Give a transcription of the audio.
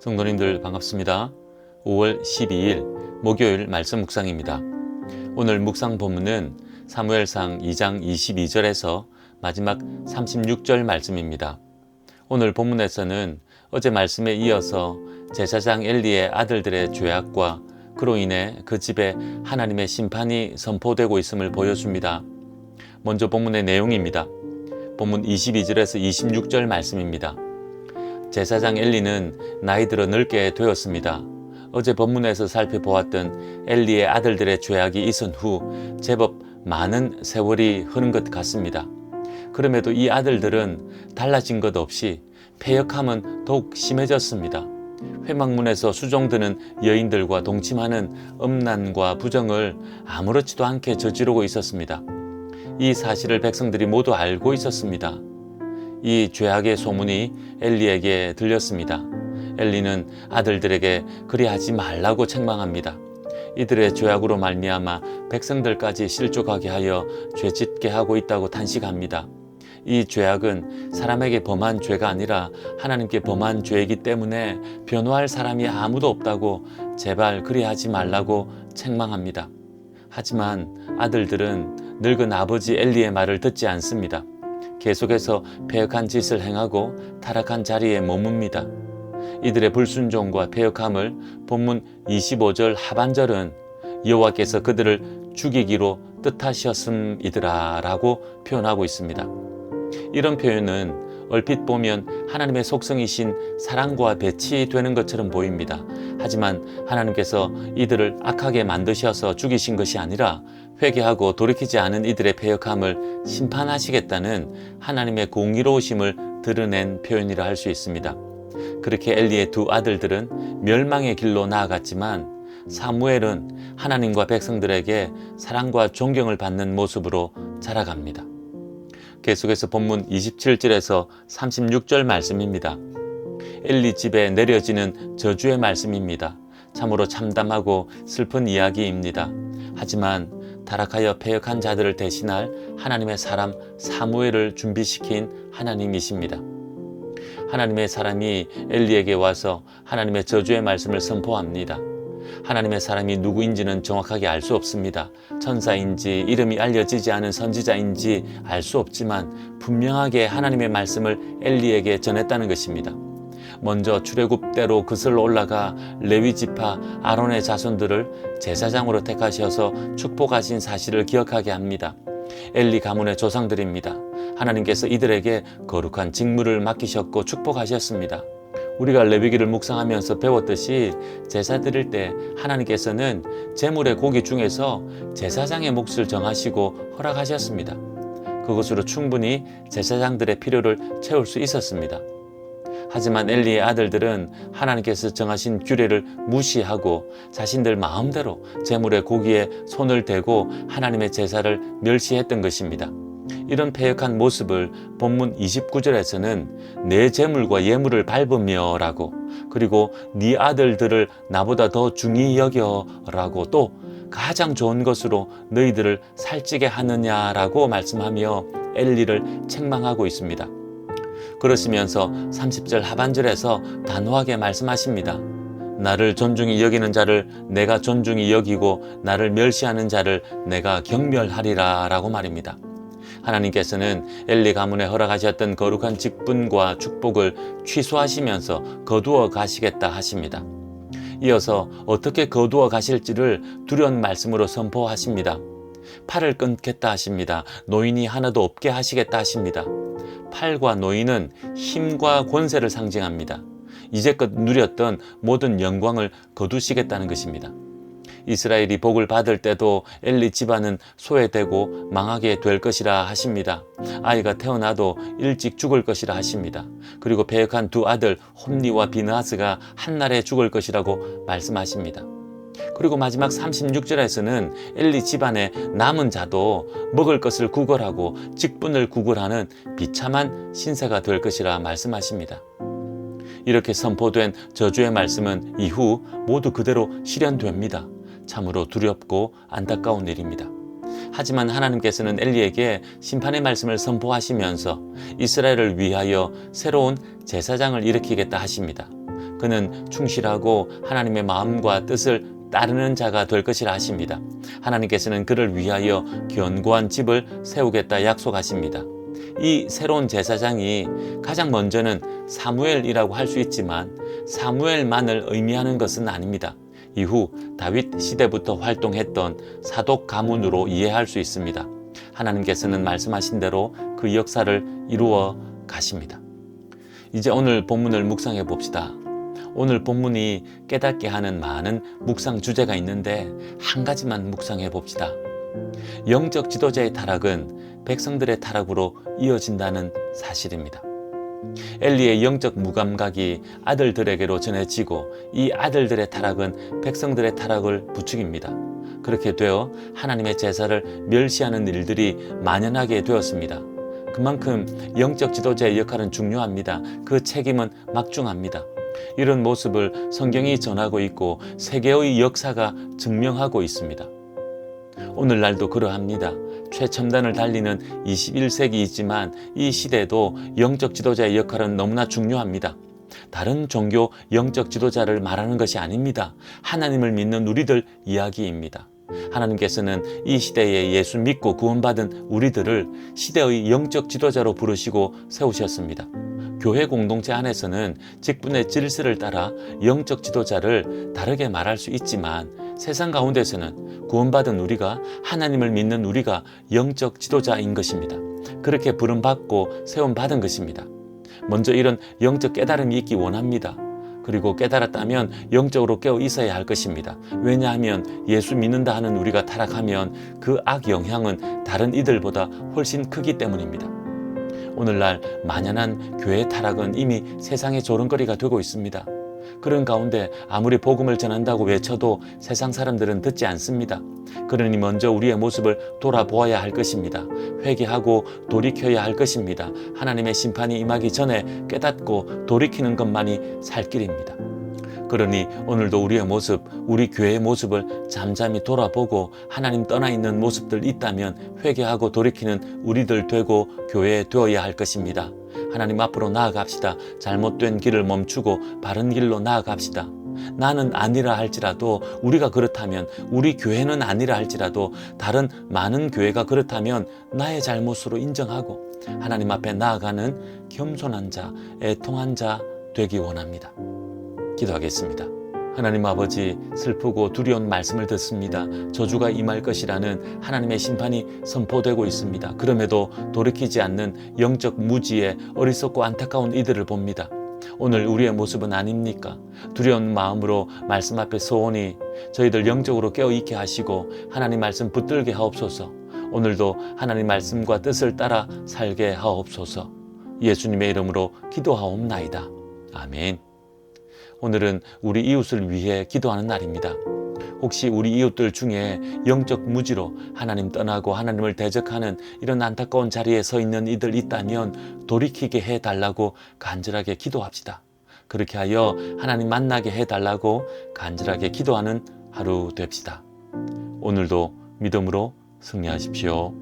성도님들 반갑습니다. 5월 12일 목요일 말씀 묵상입니다. 오늘 묵상 본문은 사무엘상 2장 22절에서 마지막 36절 말씀입니다. 오늘 본문에서는 어제 말씀에 이어서 제사장 엘리의 아들들의 죄악과 그로 인해 그 집에 하나님의 심판이 선포되고 있음을 보여줍니다. 먼저 본문의 내용입니다. 본문 22절에서 26절 말씀입니다. 제사장 엘리는 나이 들어 늙게 되었습니다. 어제 본문에서 살펴보았던 엘리의 아들들의 죄악이 있은 후 제법 많은 세월이 흐른 것 같습니다. 그럼에도 이 아들들은 달라진 것 없이 패역함은 더욱 심해졌습니다. 회막문에서 수종드는 여인들과 동침하는 음란과 부정을 아무렇지도 않게 저지르고 있었습니다. 이 사실을 백성들이 모두 알고 있었습니다. 이 죄악의 소문이 엘리에게 들렸습니다. 엘리는 아들들에게 그리하지 말라고 책망합니다. 이들의 죄악으로 말미암아 백성들까지 실족하게 하여 죄짓게 하고 있다고 탄식합니다. 이 죄악은 사람에게 범한 죄가 아니라 하나님께 범한 죄이기 때문에 변호할 사람이 아무도 없다고 제발 그리하지 말라고 책망합니다. 하지만 아들들은 늙은 아버지 엘리의 말을 듣지 않습니다. 계속해서 패역한 짓을 행하고 타락한 자리에 머뭅니다. 이들의 불순종과 패역함을 본문 25절 하반절은 여호와께서 그들을 죽이기로 뜻하셨음이더라 라고 표현하고 있습니다. 이런 표현은 얼핏 보면 하나님의 속성이신 사랑과 배치되는 것처럼 보입니다. 하지만 하나님께서 이들을 악하게 만드셔서 죽이신 것이 아니라 회개하고 돌이키지 않은 이들의 패역함을 심판하시겠다는 하나님의 공의로우심을 드러낸 표현이라 할 수 있습니다. 그렇게 엘리의 두 아들들은 멸망의 길로 나아갔지만 사무엘은 하나님과 백성들에게 사랑과 존경을 받는 모습으로 자라갑니다. 계속해서 본문 27절에서 36절 말씀입니다. 엘리 집에 내려지는 저주의 말씀입니다. 참으로 참담하고 슬픈 이야기입니다. 하지만 타락하여 패역한 자들을 대신할 하나님의 사람 사무엘을 준비시킨 하나님이십니다. 하나님의 사람이 엘리에게 와서 하나님의 저주의 말씀을 선포합니다. 하나님의 사람이 누구인지는 정확하게 알 수 없습니다. 천사인지 이름이 알려지지 않은 선지자인지 알 수 없지만 분명하게 하나님의 말씀을 엘리에게 전했다는 것입니다. 먼저 출애굽대로 그슬로 올라가 레위 지파 아론의 자손들을 제사장으로 택하셔서 축복하신 사실을 기억하게 합니다. 엘리 가문의 조상들입니다. 하나님께서 이들에게 거룩한 직무를 맡기셨고 축복하셨습니다. 우리가 레위기를 묵상하면서 배웠듯이 제사 드릴 때 하나님께서는 제물의 고기 중에서 제사장의 몫을 정하시고 허락하셨습니다. 그것으로 충분히 제사장들의 필요를 채울 수 있었습니다. 하지만 엘리의 아들들은 하나님께서 정하신 규례를 무시하고 자신들 마음대로 제물의 고기에 손을 대고 하나님의 제사를 멸시했던 것입니다. 이런 패역한 모습을 본문 29절에서는 내 제물과 예물을 밟으며 라고, 그리고 네 아들들을 나보다 더 중히 여겨 라고, 또 가장 좋은 것으로 너희들을 살찌게 하느냐라고 말씀하며 엘리를 책망하고 있습니다. 그러시면서 30절 하반절에서 단호하게 말씀하십니다. 나를 존중히 여기는 자를 내가 존중히 여기고 나를 멸시하는 자를 내가 경멸하리라 라고 말입니다. 하나님께서는 엘리 가문에 허락하셨던 거룩한 직분과 축복을 취소하시면서 거두어 가시겠다 하십니다. 이어서 어떻게 거두어 가실지를 두려운 말씀으로 선포하십니다. 팔을 끊겠다 하십니다. 노인이 하나도 없게 하시겠다 하십니다. 팔과 노인은 힘과 권세를 상징합니다. 이제껏 누렸던 모든 영광을 거두시겠다는 것입니다. 이스라엘이 복을 받을 때도 엘리 집안은 소외되고 망하게 될 것이라 하십니다. 아이가 태어나도 일찍 죽을 것이라 하십니다. 그리고 패역한 두 아들 홈니와 비느하스가 한날에 죽을 것이라고 말씀하십니다. 그리고 마지막 36절에서는 엘리 집안에 남은 자도 먹을 것을 구걸하고 직분을 구걸하는 비참한 신세가 될 것이라 말씀하십니다. 이렇게 선포된 저주의 말씀은 이후 모두 그대로 실현됩니다. 참으로 두렵고 안타까운 일입니다. 하지만 하나님께서는 엘리에게 심판의 말씀을 선포하시면서 이스라엘을 위하여 새로운 제사장을 일으키겠다 하십니다. 그는 충실하고 하나님의 마음과 뜻을 따르는 자가 될 것이라 하십니다. 하나님께서는 그를 위하여 견고한 집을 세우겠다 약속하십니다. 이 새로운 제사장이 가장 먼저는 사무엘이라고 할 수 있지만 사무엘만을 의미하는 것은 아닙니다. 이후 다윗 시대부터 활동했던 사독 가문으로 이해할 수 있습니다. 하나님께서는 말씀하신 대로 그 역사를 이루어 가십니다. 이제 오늘 본문을 묵상해 봅시다. 오늘 본문이 깨닫게 하는 많은 묵상 주제가 있는데 한 가지만 묵상해 봅시다. 영적 지도자의 타락은 백성들의 타락으로 이어진다는 사실입니다. 엘리의 영적 무감각이 아들들에게로 전해지고 이 아들들의 타락은 백성들의 타락을 부추깁니다. 그렇게 되어 하나님의 제사를 멸시하는 일들이 만연하게 되었습니다. 그만큼 영적 지도자의 역할은 중요합니다. 그 책임은 막중합니다. 이런 모습을 성경이 전하고 있고 세계의 역사가 증명하고 있습니다. 오늘날도 그러합니다. 최첨단을 달리는 21세기이지만 이 시대도 영적 지도자의 역할은 너무나 중요합니다. 다른 종교 영적 지도자를 말하는 것이 아닙니다. 하나님을 믿는 우리들 이야기입니다. 하나님께서는 이 시대에 예수 믿고 구원받은 우리들을 시대의 영적 지도자로 부르시고 세우셨습니다. 교회 공동체 안에서는 직분의 질서를 따라 영적 지도자를 다르게 말할 수 있지만 세상 가운데서는 구원받은 우리가 하나님을 믿는 우리가 영적 지도자인 것입니다. 그렇게 부름받고 세움받은 것입니다. 먼저 이런 영적 깨달음이 있기 원합니다. 그리고 깨달았다면 영적으로 깨어 있어야 할 것입니다. 왜냐하면 예수 믿는다 하는 우리가 타락하면 그 악 영향은 다른 이들보다 훨씬 크기 때문입니다. 오늘날 만연한 교회 타락은 이미 세상의 조롱거리가 되고 있습니다. 그런 가운데 아무리 복음을 전한다고 외쳐도 세상 사람들은 듣지 않습니다. 그러니 먼저 우리의 모습을 돌아보아야 할 것입니다. 회개하고 돌이켜야 할 것입니다. 하나님의 심판이 임하기 전에 깨닫고 돌이키는 것만이 살 길입니다. 그러니 오늘도 우리의 모습, 우리 교회의 모습을 잠잠히 돌아보고 하나님 떠나 있는 모습들 있다면 회개하고 돌이키는 우리들 되고 교회 되어야 할 것입니다. 하나님 앞으로 나아갑시다. 잘못된 길을 멈추고 바른 길로 나아갑시다. 나는 아니라 할지라도 우리가 그렇다면 우리 교회는 아니라 할지라도 다른 많은 교회가 그렇다면 나의 잘못으로 인정하고 하나님 앞에 나아가는 겸손한 자, 애통한 자 되기 원합니다. 기도하겠습니다. 하나님 아버지, 슬프고 두려운 말씀을 듣습니다. 저주가 임할 것이라는 하나님의 심판이 선포되고 있습니다. 그럼에도 돌이키지 않는 영적 무지에 어리석고 안타까운 이들을 봅니다. 오늘 우리의 모습은 아닙니까? 두려운 마음으로 말씀 앞에 서오니 저희들 영적으로 깨어 있게 하시고 하나님 말씀 붙들게 하옵소서. 오늘도 하나님 말씀과 뜻을 따라 살게 하옵소서. 예수님의 이름으로 기도하옵나이다. 아멘. 오늘은 우리 이웃을 위해 기도하는 날입니다. 혹시 우리 이웃들 중에 영적 무지로 하나님 떠나고 하나님을 대적하는 이런 안타까운 자리에 서 있는 이들 있다면 돌이키게 해달라고 간절하게 기도합시다. 그렇게 하여 하나님 만나게 해달라고 간절하게 기도하는 하루 됩시다. 오늘도 믿음으로 승리하십시오.